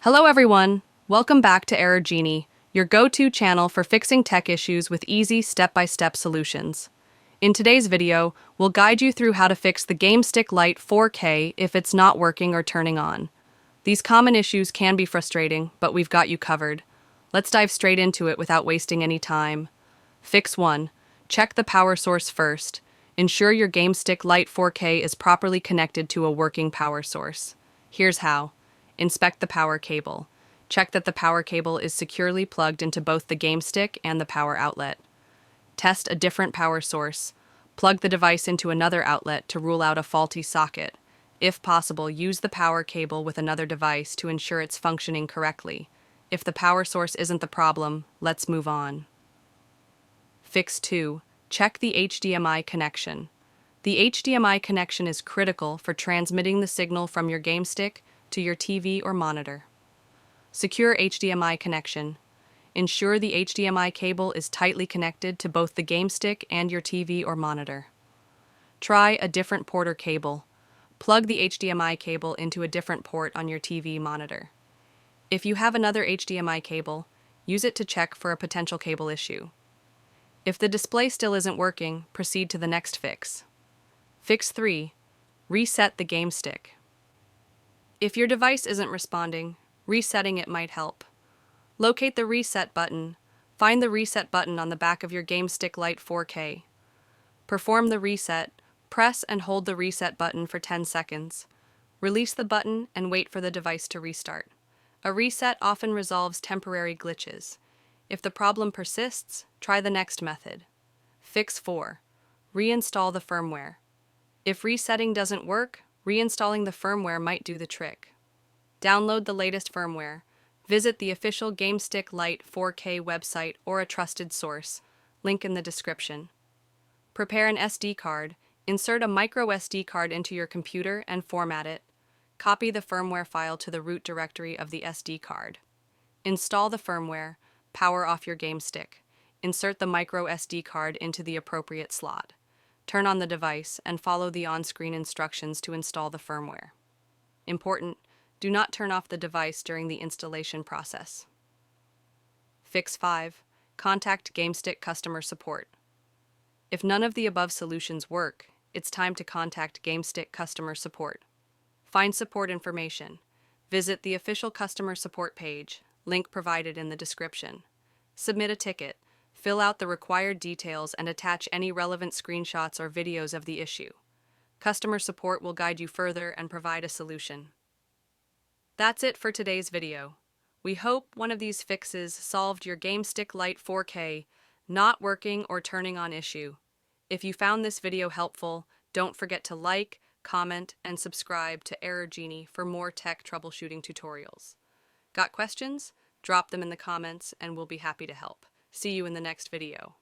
Hello everyone! Welcome back to Error Genie, your go-to channel for fixing tech issues with easy step-by-step solutions. In today's video, we'll guide you through how to fix the Game Stick Lite 4K if it's not working or turning on. These common issues can be frustrating, but we've got you covered. Let's dive straight into it without wasting any time. Fix 1. Check the power source first. Ensure your Game Stick Lite 4K is properly connected to a working power source. Here's how. Inspect the power cable. Check that the power cable is securely plugged into both the game stick and the power outlet. Test a different power source. Plug the device into another outlet to rule out a faulty socket. If possible, use the power cable with another device to ensure it's functioning correctly. If the power source isn't the problem, let's move on. Fix 2. Check the HDMI connection. The HDMI connection is critical for transmitting the signal from your game stick to your TV or monitor. Secure HDMI connection. Ensure the HDMI cable is tightly connected to both the game stick and your TV or monitor. Try a different port or cable. Plug the HDMI cable into a different port on your TV monitor. If you have another HDMI cable, use it to check for a potential cable issue. If the display still isn't working, proceed to the next fix. Fix 3. Reset the game stick. If your device isn't responding, resetting it might help. Locate the reset button. Find the reset button on the back of your Game Stick Lite 4K. Perform the reset. Press and hold the reset button for 10 seconds. Release the button and wait for the device to restart. A reset often resolves temporary glitches. If the problem persists, try the next method. Fix 4. Reinstall the firmware. If resetting doesn't work, reinstalling the firmware might do the trick. Download the latest firmware. Visit the official Game Stick Lite 4K website or a trusted source. Link in the description. Prepare an SD card. Insert a micro SD card into your computer and format it. Copy the firmware file to the root directory of the SD card. Install the firmware. Power off your game stick. Insert the micro SD card into the appropriate slot. Turn on the device and follow the on-screen instructions to install the firmware. Important: do not turn off the device during the installation process. Fix 5. Contact GameStick customer support. If none of the above solutions work, it's time to contact GameStick customer support. Find support information. Visit the official customer support page, link provided in the description. Submit a ticket. Fill out the required details and attach any relevant screenshots or videos of the issue. Customer support will guide you further and provide a solution. That's it for today's video. We hope one of these fixes solved your Game Stick Lite 4K not working or turning on issue. If you found this video helpful, don't forget to like, comment, and subscribe to Error Genie for more tech troubleshooting tutorials. Got questions? Drop them in the comments and we'll be happy to help. See you in the next video.